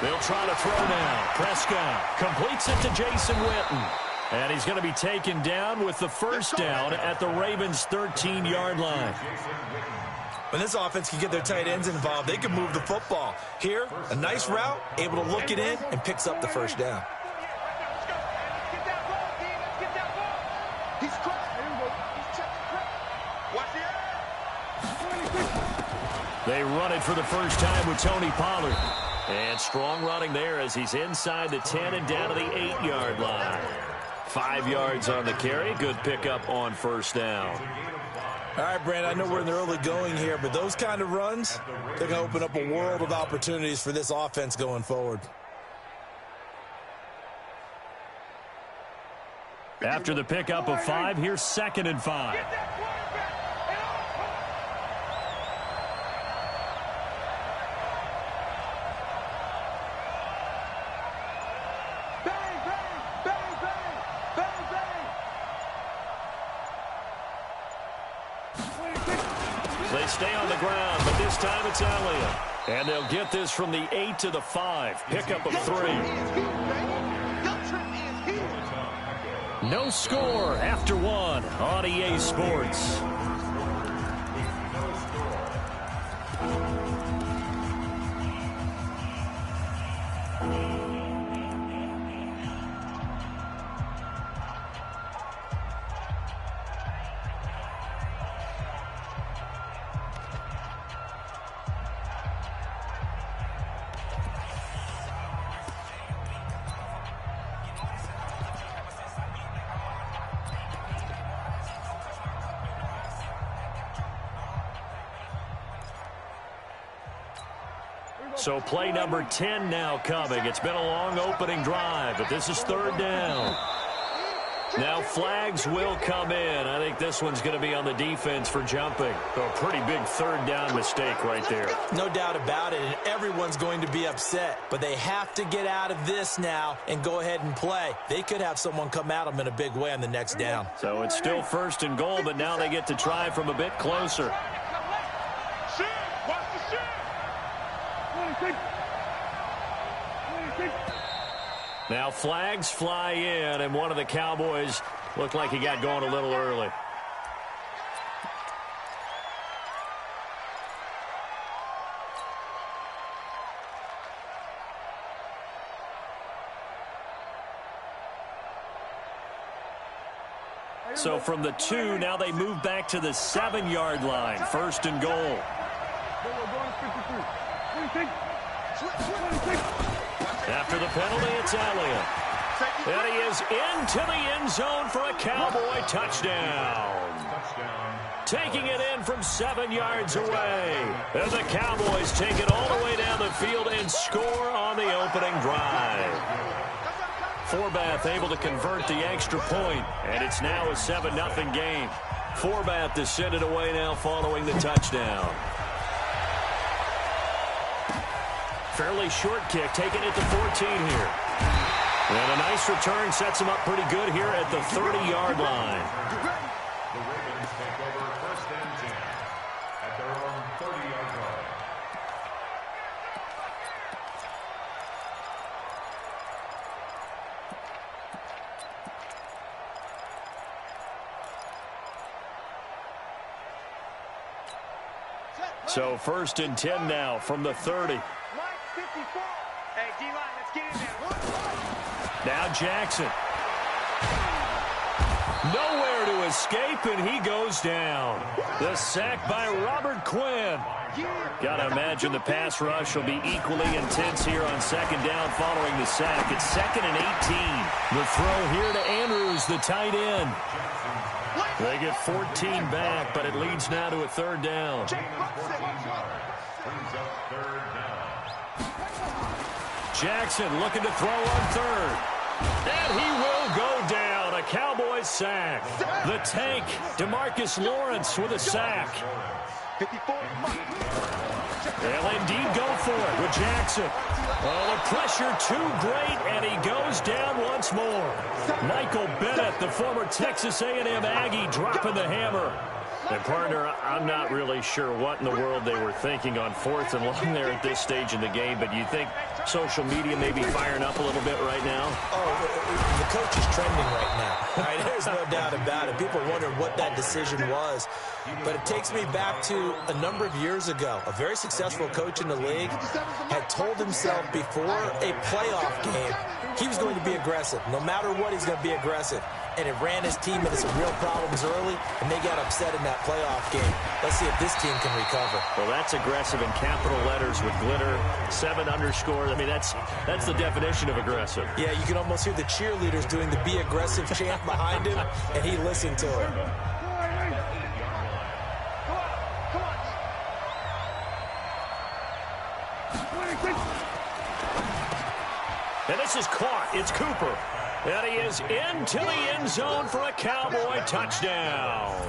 They'll try to throw now. Prescott completes it to Jason Witten. And he's going to be taken down with the first down at the Ravens' 13-yard line. When this offense can get their tight ends involved, they can move the football. Here, a nice route, able to look it in, and picks up the first down. They run it for the first time with Tony Pollard. And strong running there as he's inside the 10 and down to the 8-yard line. 5 yards on the carry. Good pickup on first down. All right, Brandon, I know we're in the early going here, but those kind of runs, they're going to open up a world of opportunities for this offense going forward. After the pickup of 5, here's 2nd and 5. They stay on the ground, but this time it's Elliott. And they'll get this from the 8 to the 5. Pickup of 3. No score after 1 on EA Sports. So play number 10 now coming. It's been a long opening drive, but this is 3rd down. Now flags will come in. I think this one's going to be on the defense for jumping. So a pretty big 3rd down mistake right there. No doubt about it, and everyone's going to be upset. But they have to get out of this now and go ahead and play. They could have someone come at them in a big way on the next down. So it's still 1st and goal, but now they get to try from a bit closer. Now flags fly in, and one of the Cowboys looked like he got going a little early. So from the 2, now they move back to the 7-yard line. 1st and goal. After the penalty, it's Elliott. And he is into the end zone for a Cowboy touchdown. Taking it in from 7 yards away. And the Cowboys take it all the way down the field and score on the opening drive. Forbath able to convert the extra point, and it's now a 7-0 game. Forbath to send it away now following the touchdown. Fairly short kick, taking it to 14 here. And a nice return sets him up pretty good here at the 30-yard line. The Ravens take over 1st and 10 at their own 30-yard line. So 1st and 10 now from the 30. Now Jackson. Nowhere to escape, and he goes down. The sack by Robert Quinn. Gotta imagine the pass rush will be equally intense here on 2nd down following the sack. It's 2nd and 18. The throw here to Andrews, the tight end. They get 14 back, but it leads now to a 3rd down. Jackson looking to throw on 3rd. And he will go down. A Cowboys sack. The tank, DeMarcus Lawrence with a sack. They'll indeed go for it with Jackson. Oh, the pressure too great, and he goes down once more. Michael Bennett, the former Texas A&M Aggie, dropping the hammer. And, partner, I'm not really sure what in the world they were thinking on 4th and long there at this stage in the game, but you think social media may be firing up a little bit right now? Oh, the coach is trending right now. Right? There's no doubt about it. People are wondering what that decision was. But it takes me back to a number of years ago. A very successful coach in the league had told himself before a playoff game he was going to be aggressive. No matter what, he's going to be aggressive. And it ran his team into some real problems early, and they got upset in that playoff game. Let's see if this team can recover. Well, that's aggressive in capital letters with glitter, 7 underscores. I mean, that's the definition of aggressive. Yeah, you can almost hear the cheerleaders doing the be aggressive chant behind him, and he listened to it. And this is caught. It's Cooper. And he is into the end zone for a Cowboy touchdown.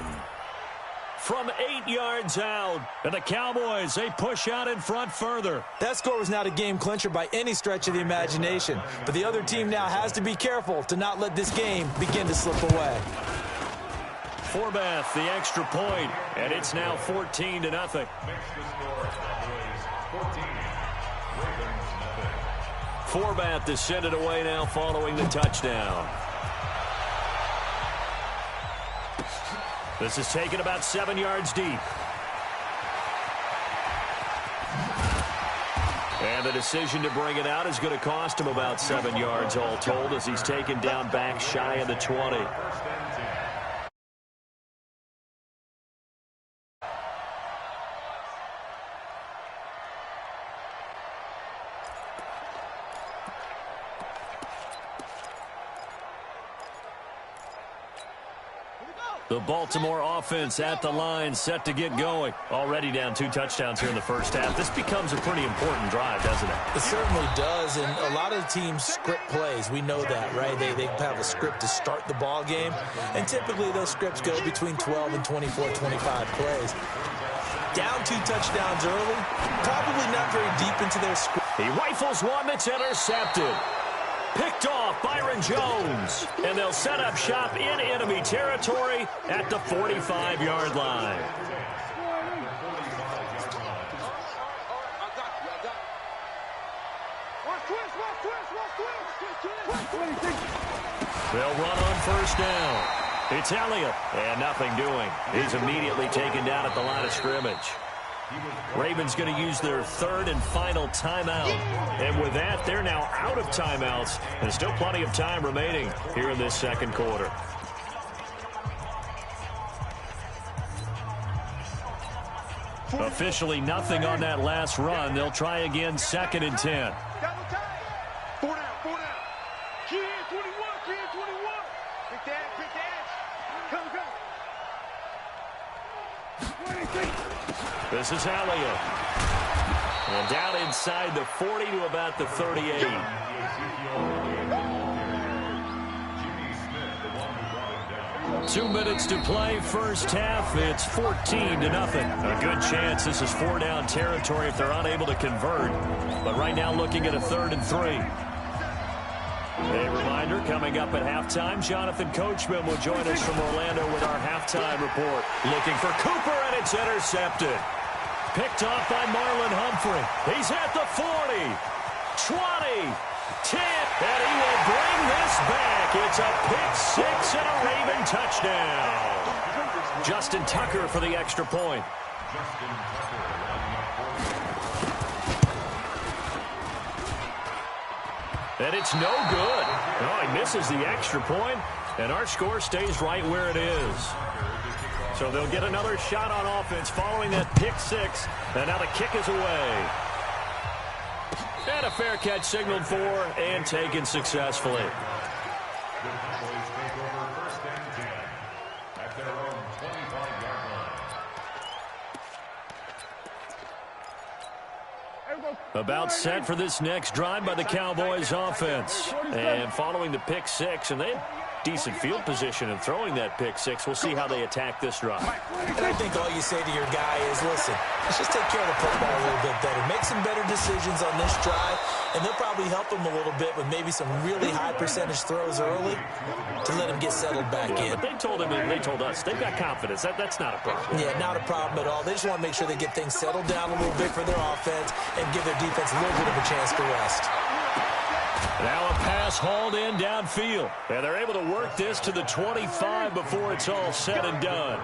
From 8 yards out. And the Cowboys, they push out in front further. That score was not a game clincher by any stretch of the imagination. But the other team now has to be careful to not let this game begin to slip away. Forbath, the extra point. And it's now 14-0. Forbath to send it away now following the touchdown. This is taken about 7 yards deep. And the decision to bring it out is going to cost him about 7 yards all told as he's taken down back shy of the 20. The Baltimore offense at the line, set to get going. Already down 2 touchdowns here in the first half. This becomes a pretty important drive, doesn't it? It certainly does, and a lot of the teams script plays. We know that, right? They have a script to start the ball game, and typically those scripts go between 12 and 24, 25 plays. Down 2 touchdowns early, probably not very deep into their script. He rifles one that's intercepted. Picked off Byron Jones. And they'll set up shop in enemy territory at the 45-yard line. They'll run on first down. It's Elliott. And nothing doing. He's immediately taken down at the line of scrimmage. Ravens going to use their 3rd and final timeout. And with that, they're now out of timeouts. And still plenty of time remaining here in this second quarter. Officially nothing on that last run. They'll try again, 2nd and 10. 4 down. Key in 21. Big dash. Come. This is Elliott. And down inside the 40 to about the 38. 2 minutes to play first half. It's 14-0. A good chance this is 4-down territory if they're unable to convert. But right now looking at a 3rd and 3. A reminder, coming up at halftime, Jonathan Coachman will join us from Orlando with our halftime report. Looking for Cooper, and it's intercepted. Picked off by Marlon Humphrey. He's at the 40, 20, 10, and he will bring this back. It's a pick-6 and a Raven touchdown. Justin Tucker for the extra point. And it's no good. Oh, he misses the extra point, and our score stays right where it is. So they'll get another shot on offense following that pick-6, and now the kick is away. And a fair catch signaled for and taken successfully. About set for this next drive by the Cowboys offense. And following the pick-6, and decent field position in throwing that pick six. We'll see how they attack this drive. And I think all you say to your guy is, listen, let's just take care of the football a little bit better. Make some better decisions on this drive, and they'll probably help him a little bit with maybe some really high percentage throws early to let him get settled back in. But they told him and they told us they've got confidence. That's not a problem. Yeah, not a problem at all. They just want to make sure they get things settled down a little bit for their offense and give their defense a little bit of a chance to rest. Now a pass hauled in downfield. And they're able to work this to the 25 before it's all said and done.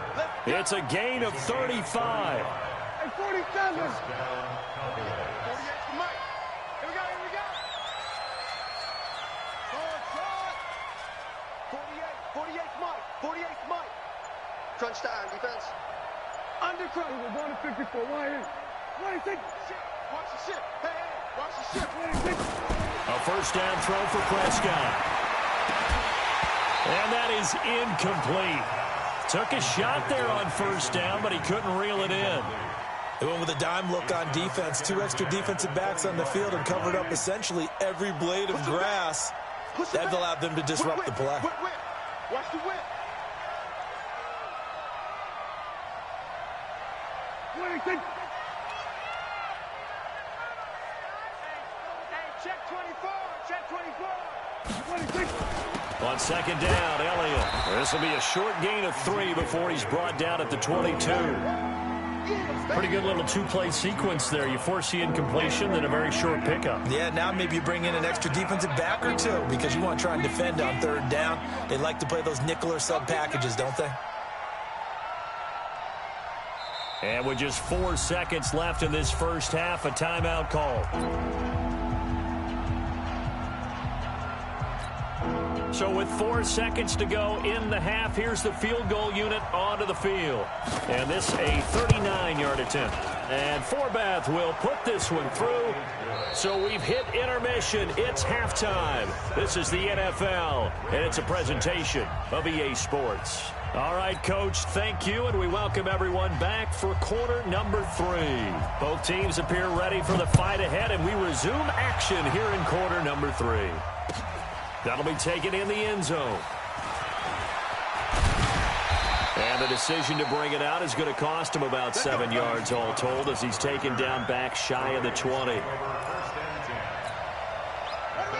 It's a gain of 35. Hey, 47. 48 for Mike. Here we go, here we go. Forward shot. 48 Mike. 48 Mike. Crunch time, defense. Under crunch. We're going to 54. Why in? 26. Watch the ship. Hey, hey, watch the ship. 26. A first down throw for Prescott. And that is incomplete. Took a shot there on first down, but he couldn't reel it in. They went with a dime look on defense. 2 extra defensive backs on the field and covered up essentially every blade of grass. That allowed them to disrupt the play. Watch the whip. 26. Check 24. Check 24. 26. On second down, Elliott. This will be a short gain of 3 before he's brought down at the 22. Pretty good little two-play sequence there. You force the incompletion, then a very short pickup. Yeah, now maybe you bring in an extra defensive back or two because you want to try and defend on third down. They like to play those nickel or sub packages, don't they? And with just 4 seconds left in this first half, a timeout call. So with 4 seconds to go in the half, here's the field goal unit onto the field. And this a 39-yard attempt. And Forbath will put this one through. So we've hit intermission. It's halftime. This is the NFL, and it's a presentation of EA Sports. All right, Coach, thank you, and we welcome everyone back for quarter number 3. Both teams appear ready for the fight ahead, and we resume action here in quarter number 3. That'll be taken in the end zone. And the decision to bring it out is going to cost him about 7 yards all told as he's taken down back shy of the 20.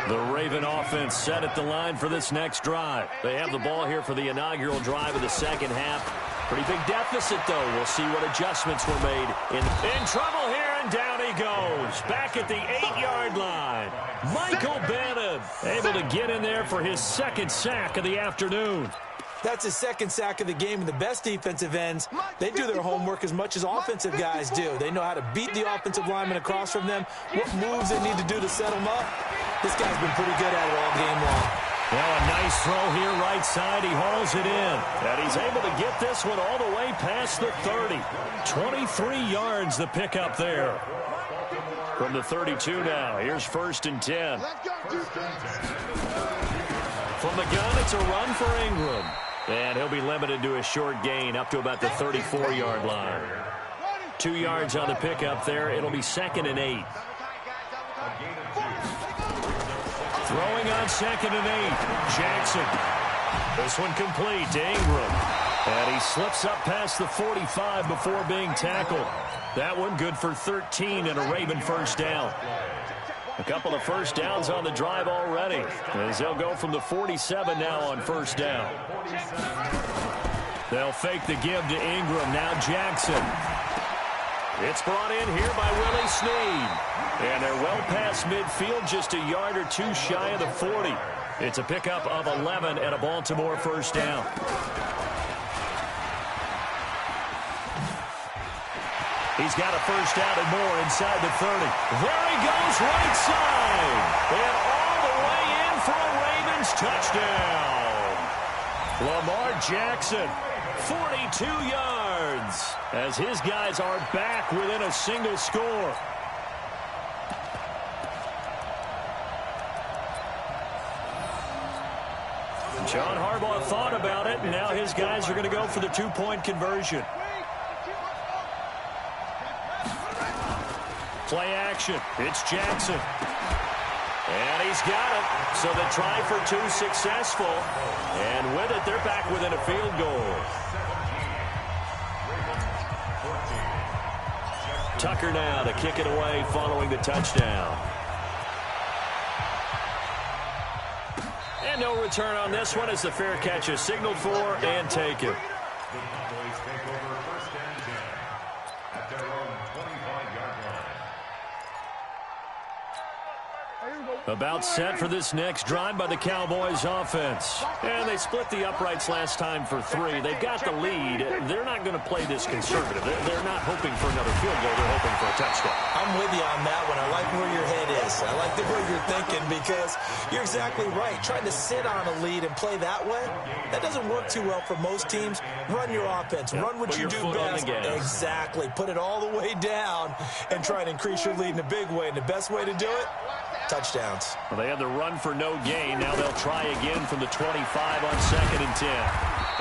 The Raven offense set at the line for this next drive. They have the ball here for the inaugural drive of the second half. Pretty big deficit, though. We'll see what adjustments were made. In trouble here, and down he goes. Back at the 8-yard line. Michael Bannon able to get in there for his second sack of the afternoon. That's his second sack of the game, and the best defensive ends, they do their homework as much as offensive guys do. They know how to beat the offensive lineman across from them, what moves they need to do to set them up. This guy's been pretty good at it all game long. Well, a nice throw here right side. He hauls it in. And he's able to get this one all the way past the 30. 23 yards the pickup there. From the 32 now. Here's 1st and 10. From the gun, it's a run for Ingram. And he'll be limited to a short gain up to about the 34-yard line. 2 yards on the pickup there. It'll be 2nd and 8. Throwing on 2nd and 8. Jackson. This one complete to Ingram. And he slips up past the 45 before being tackled. That one good for 13 and a Raven first down. A couple of first downs on the drive already, as they'll go from the 47 now on first down. They'll fake the give to Ingram. Now Jackson. It's brought in here by Willie Snead. And they're well past midfield, just a yard or 2 shy of the 40. It's a pickup of 11 and a Baltimore first down. He's got a first down and more inside the 30. There he goes, right side. And all the way in for a Ravens touchdown. Lamar Jackson, 42 yards, as his guys are back within a single score. John Harbaugh thought about it, and now his guys are going to go for the 2-point conversion. Play action. It's Jackson. And he's got it. So the try for two successful. And with it, they're back within a field goal. Tucker now to kick it away following the touchdown. And no return on this one as the fair catch is signaled for and taken. The Cowboys take over first and 10 at their own 25-yard line. About set for this next drive by the Cowboys offense. And they split the uprights last time for 3. They've got the lead. They're not going to play this conservative. They're not hoping for another field goal. They're hoping for a touchdown. I'm with you on that one. I like where your head is. I like the way you're thinking because you're exactly right. Trying to sit on a lead and play that way, that doesn't work too well for most teams. Run your offense. Run what you do best. Exactly. Put it all the way down and try and increase your lead in a big way. And the best way to do it? Touchdowns. Well, they had the run for no gain. Now they'll try again from the 25 on 2nd and 10.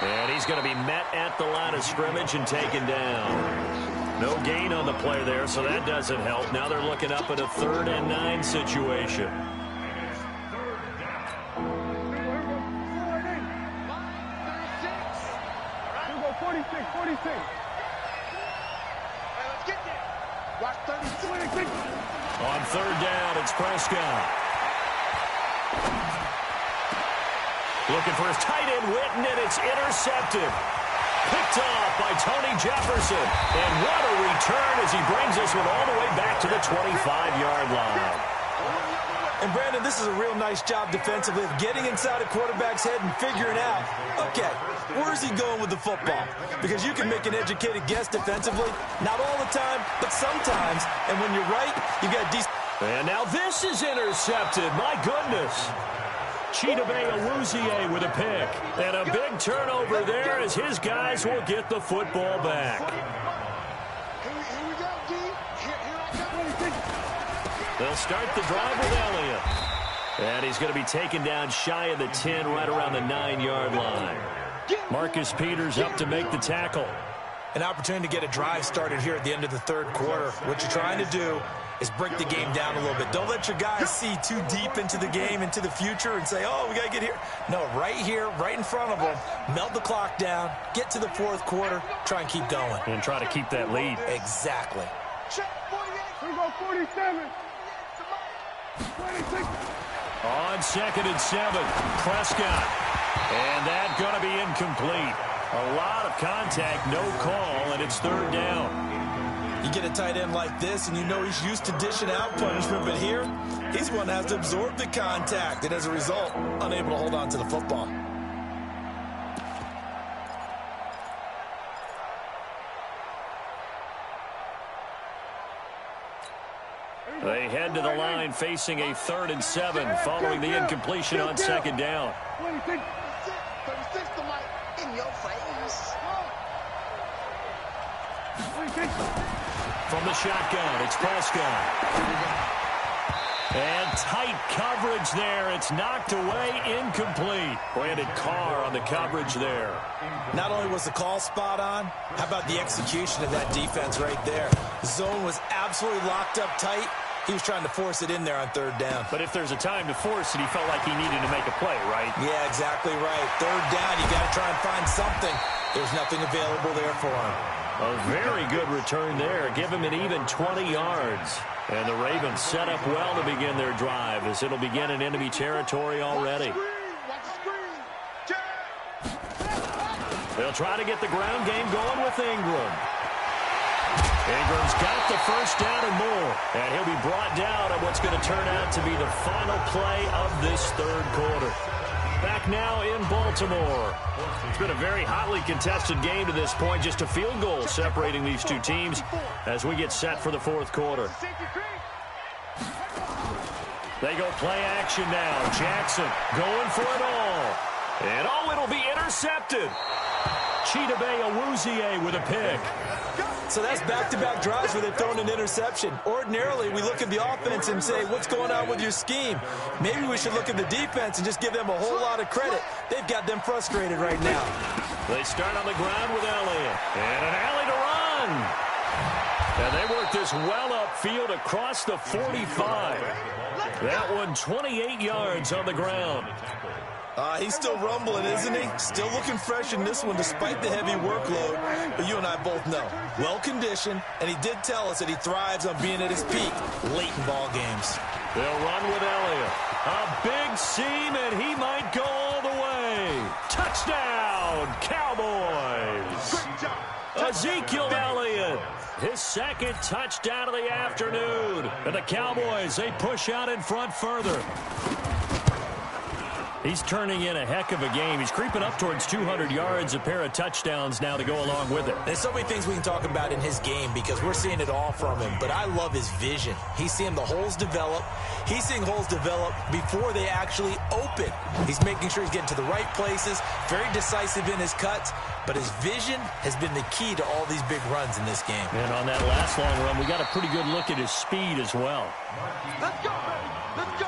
And he's going to be met at the line of scrimmage and taken down. No gain on the play there, so that doesn't help. Now they're looking up at a 3rd and 9 situation. On 3rd down, it's Prescott. Looking for his tight end, Witten, and it's intercepted. Picked off by Tony Jefferson. And what a return as he brings this one all the way back to the 25-yard line. And, Brandon, this is a real nice job defensively of getting inside a quarterback's head and figuring out, okay, where's he going with the football? Because you can make an educated guess defensively. Not all the time, but sometimes. And when you're right, you've got decent. And now this is intercepted. My goodness. Chidobe Awuzie with a pick. And a big turnover there as his guys will get the football back. Here we go, D. Here I go. They'll start the drive with Elliott. And he's going to be taken down shy of the 10, right around the 9-yard line. Marcus Peters up to make the tackle. An opportunity to get a drive started here at the end of the 3rd quarter. What you're trying to do is break the game down a little bit. Don't let your guys see too deep into the game, into the future, and say, oh, we got to get here. No, right here, right in front of them, melt the clock down, get to the 4th quarter, try and keep going. And try to keep that lead. Exactly. Check 48. Here we go, 47. 26. On 2nd and 7, Prescott. And that's going to be incomplete. A lot of contact, no call, and it's 3rd down. You get a tight end like this, and you know he's used to dishing out punishment, but here, he's one that has to absorb the contact, and as a result, unable to hold on to the football. They head to the line facing a 3rd and 7 following the incompletion on 2nd down. 26 to Mike in your face. 26. From the shotgun, it's Prescott. And tight coverage there. It's knocked away, incomplete. Brandon Carr on the coverage there. Not only was the call spot on, how about the execution of that defense right there? The zone was absolutely locked up tight. He was trying to force it in there on 3rd down. But if there's a time to force it, he felt like he needed to make a play, right? Yeah, exactly right. 3rd down, you got to try and find something. There's nothing available there for him. A very good return there. Give him an even 20 yards. And the Ravens set up well to begin their drive as it'll begin in enemy territory already. They'll try to get the ground game going with Ingram. Ingram's got the 1st down and more. And he'll be brought down on what's going to turn out to be the final play of this 3rd quarter. Back now in Baltimore. It's been a very hotly contested game to this point. Just a field goal separating these two teams as we get set for the 4th quarter. They go play action now. Jackson going for it all. And it'll be intercepted. Chidobe Awuzie with a pick. So that's back-to-back drives where they've thrown an interception. Ordinarily, we look at the offense and say, what's going on with your scheme? Maybe we should look at the defense and just give them a whole lot of credit. They've got them frustrated right now. They start on the ground with Elliott. And an alley to run. And they work this well upfield across the 45. That one 28 yards on the ground. He's still rumbling, isn't he? Still looking fresh in this one despite the heavy workload. But you and I both know, well-conditioned, and he did tell us that he thrives on being at his peak late in ball games. They'll run with Elliott. A big seam, and he might go all the way. Touchdown, Cowboys. Ezekiel Elliott, his second touchdown of the afternoon. And the Cowboys, they push out in front further. He's turning in a heck of a game. He's creeping up towards 200 yards, a pair of touchdowns now to go along with it. There's so many things we can talk about in his game because we're seeing it all from him. But I love his vision. He's seeing the holes develop. He's seeing holes develop before they actually open. He's making sure he's getting to the right places, very decisive in his cuts. But his vision has been the key to all these big runs in this game. And on that last long run, we got a pretty good look at his speed as well. Let's go, baby. Let's go.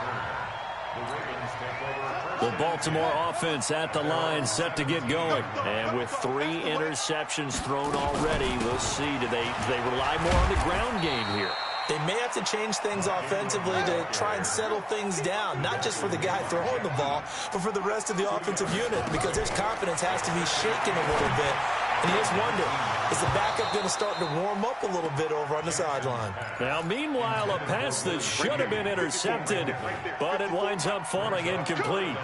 The Baltimore offense at the line, set to get going. And with 3 interceptions thrown already, we'll see. Do they rely more on the ground game here? They may have to change things offensively to try and settle things down, not just for the guy throwing the ball, but for the rest of the offensive unit, because his confidence has to be shaken a little bit. And you just wonder, is the backup going to start to warm up a little bit over on the sideline? Now, meanwhile, a pass that should have been intercepted, but it winds up falling incomplete.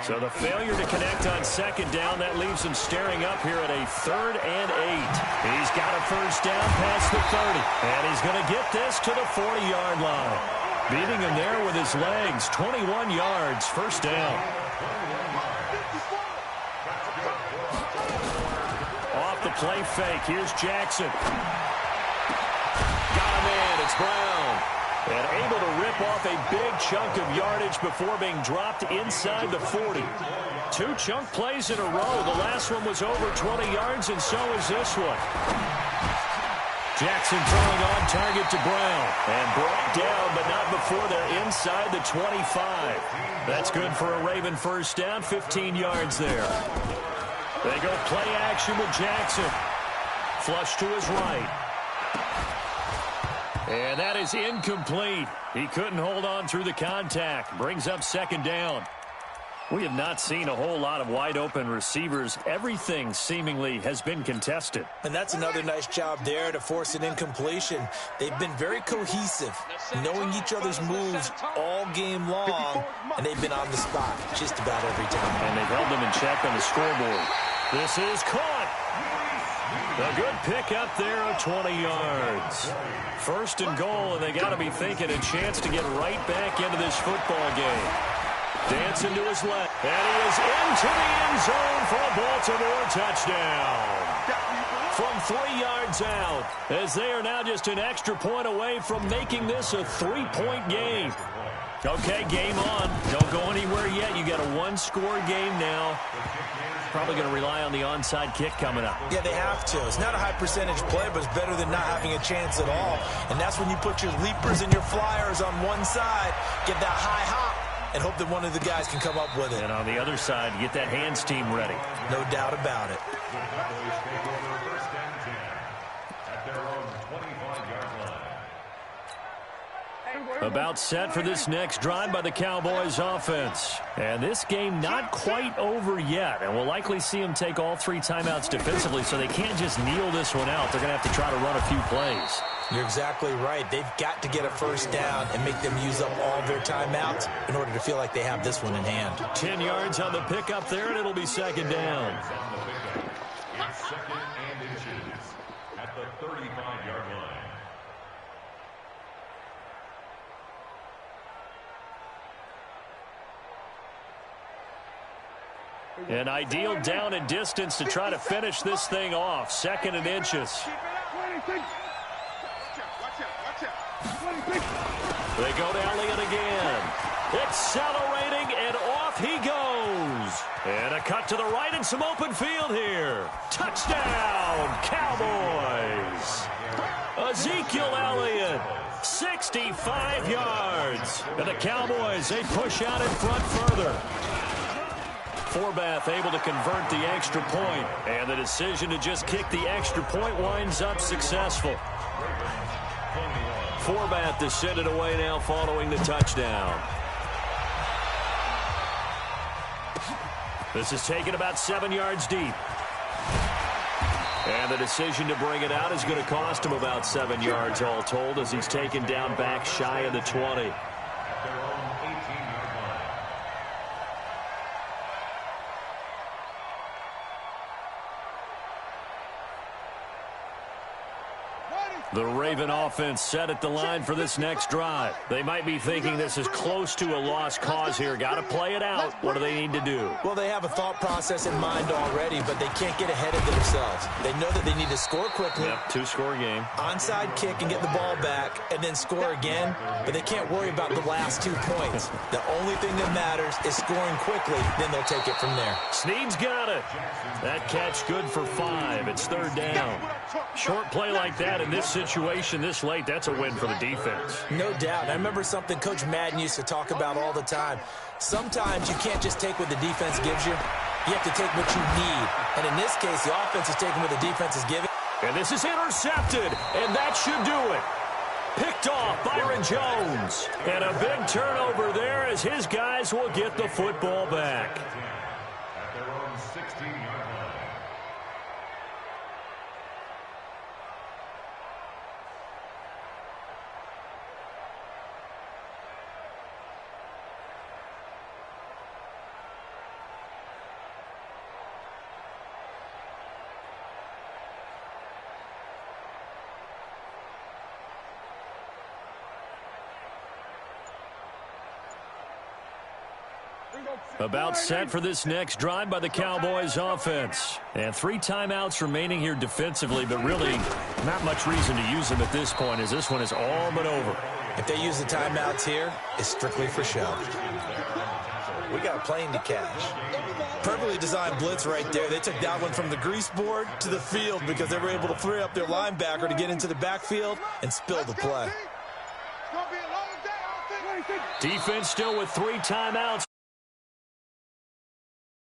So the failure to connect on second down, that leaves him staring up here at a 3rd and 8. He's got a first down past the 30, and he's going to get this to the 40-yard line. Beating him there with his legs, 21 yards, first down. Off the play fake, here's Jackson. Got him in, it's Brown. And able to rip off a big chunk of yardage before being dropped inside the 40. 2 chunk plays in a row. The last one was over 20 yards, and so is this one. Jackson throwing on target to Brown. And brought down, but not before they're inside the 25. That's good for a Raven first down, 15 yards there. They go play action with Jackson. Flush to his right. And that is incomplete. He couldn't hold on through the contact. Brings up second down. We have not seen a whole lot of wide-open receivers. Everything seemingly has been contested. And that's another nice job there to force an incompletion. They've been very cohesive, knowing each other's moves all game long, and they've been on the spot just about every time. And they've held them in check on the scoreboard. This is caught. A good pick up there of 20 yards. First and goal, and they got to be thinking a chance to get right back into this football game. Dancing to his left, and he is into the end zone for a Baltimore touchdown. From 3 yards out, as they are now just an extra point away from making this a 3-point game. Okay, game on. Don't go anywhere yet. You got a 1-score game now. Probably going to rely on the onside kick coming up. Yeah, they have to. It's not a high percentage play, but it's better than not having a chance at all. And that's when you put your leapers and your flyers on one side, get that high hop, and hope that one of the guys can come up with it. And on the other side, get that hands team ready. No doubt about it. About set for this next drive by the Cowboys offense. And this game not quite over yet. And we'll likely see them take all 3 timeouts defensively, so they can't just kneel this one out. They're going to have to try to run a few plays. You're exactly right. They've got to get a first down and make them use up all their timeouts in order to feel like they have this one in hand. 10 yards on the pickup there, and it'll be second down. Second and inches at the 35-yard line. An ideal down and distance to try to finish this thing off. Second and inches. They go to Elliott again. Accelerating, and off he goes. And a cut to the right and some open field here. Touchdown, Cowboys. Ezekiel Elliott, 65 yards. And the Cowboys, they push out in front further. Forbath able to convert the extra point, and the decision to just kick the extra point winds up successful. Forbath to send it away now following the touchdown. This is taken about 7 yards deep. And the decision to bring it out is going to cost him about 7 yards all told as he's taken down back shy of the 20. The Raven offense set at the line for this next drive. They might be thinking this is close to a lost cause here. Got to play it out. What do they need to do? Well, they have a thought process in mind already, but they can't get ahead of themselves. They know that they need to score quickly. Yep, two-score game. Onside kick and get the ball back, and then score again. But they can't worry about the last 2 points. The only thing that matters is scoring quickly. Then they'll take it from there. Snead's got it. That catch good for 5. It's 3rd down. Short play like that in this situation this late, that's a win for the defense. No doubt. I remember something Coach Madden used to talk about all the time. Sometimes you can't just take what the defense gives you. You have to take what you need. And in this case, the offense is taking what the defense is giving. And this is intercepted, and that should do it. Picked off Byron Jones. And a big turnover there as his guys will get the football back. At their own 16-yard line. About set for this next drive by the Cowboys offense. And 3 timeouts remaining here defensively, but really not much reason to use them at this point as this one is all but over. If they use the timeouts here, it's strictly for show. We got a plane to catch. Perfectly designed blitz right there. They took that one from the grease board to the field because they were able to free up their linebacker to get into the backfield and spill the play. Defense still with 3 timeouts.